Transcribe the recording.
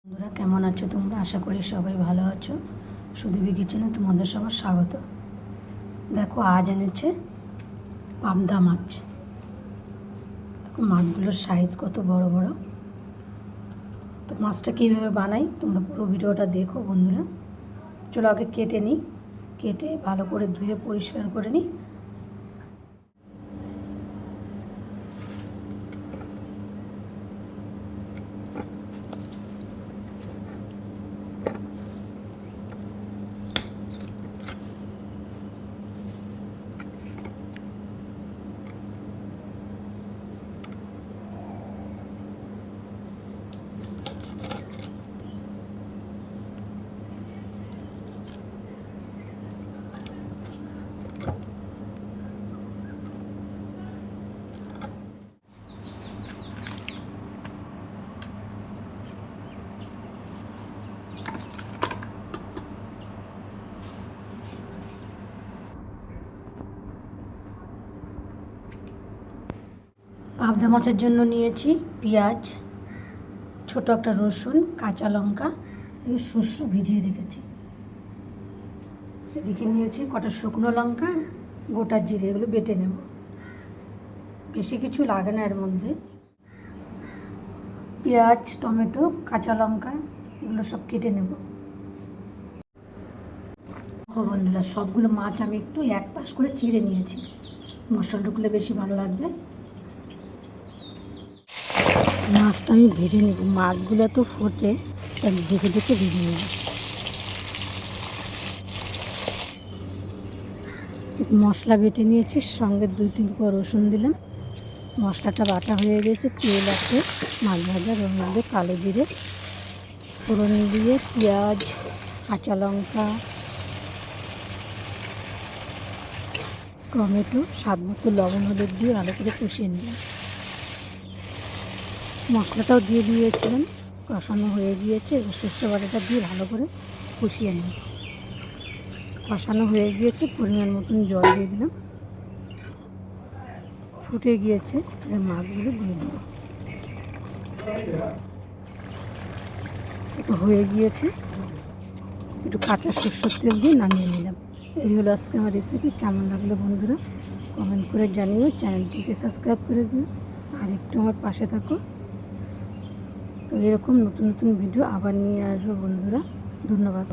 বন্ধুরা কেমন আছো তোমরা? আশা করি সবাই ভালো আছো। সুদেবী কিচেনে তোমাদের সবার স্বাগত। দেখো আজ এনেছে পাবদা মাছ। দেখো মাছগুলোর সাইজ কত বড় বড়। তো মাছটা কীভাবে বানাই তোমরা পুরো ভিডিওটা দেখো বন্ধুরা। চলো আগে কেটে নিই, কেটে ভালো করে ধুয়ে পরিষ্কার করে নিই। পাবদা মাছের জন্য নিয়েছি পেঁয়াজ, ছোট একটা রসুন, কাঁচা লঙ্কা, শস্য ভিজিয়ে রেখেছি। এদিকে নিয়েছি কটা শুকনো লঙ্কা, গোটা জিরে, এগুলো বেটে নেব। বেশি কিছু লাগে না এর মধ্যে। পেঁয়াজ, টমেটো, কাঁচা লঙ্কা এগুলো সব কেটে নেব। বন্ধুরা সবগুলো মাছ আমি একটু এক পাশ করে চিড়ে নিয়েছি, মশলা ঢুকলে বেশি ভালো লাগবে। মাছটা আমি ভেজে নেব, মাছগুলো তো ফোটে তাই দেখে দেখে ভেজে নেব। মশলা বেটে নিয়েছি, সঙ্গে 2-3 কোয়া রসুন দিলাম। মশলাটা বাটা হয়ে গেছে, তেল আছে, মাছ ভাজার ওর মধ্যে কালো জিরে ফোড়ন দিয়ে পেঁয়াজ, কাঁচা লঙ্কা, টমেটো, স্বাদ মতো লবণ হলুদ দিয়ে ভালো করে কষিয়ে নিলাম। মশলাটাও দিয়ে দিয়েছিলাম, কষানো হয়ে গিয়েছে। সর্ষে বাটাটা দিয়ে ভালো করে কষিয়ে নিই। কষানো হয়ে গিয়েছে, পরিমাণ মতন জল দিয়ে দিলাম। ফুটে গিয়েছে, মাছগুলো দিয়ে দিলাম। একটু হয়ে গিয়েছে, একটু কাঁচা সরষের তেল দিয়ে নামিয়ে নিলাম। এই হলো আজকে আমার রেসিপি। কেমন লাগলো বন্ধুরা কমেন্ট করে জানিও, চ্যানেলটিকে সাবস্ক্রাইব করে দিও আর একটু আমার পাশে থাকো। তো এরকম নতুন নতুন ভিডিও আবার নিয়ে আসবো বন্ধুরা। ধন্যবাদ।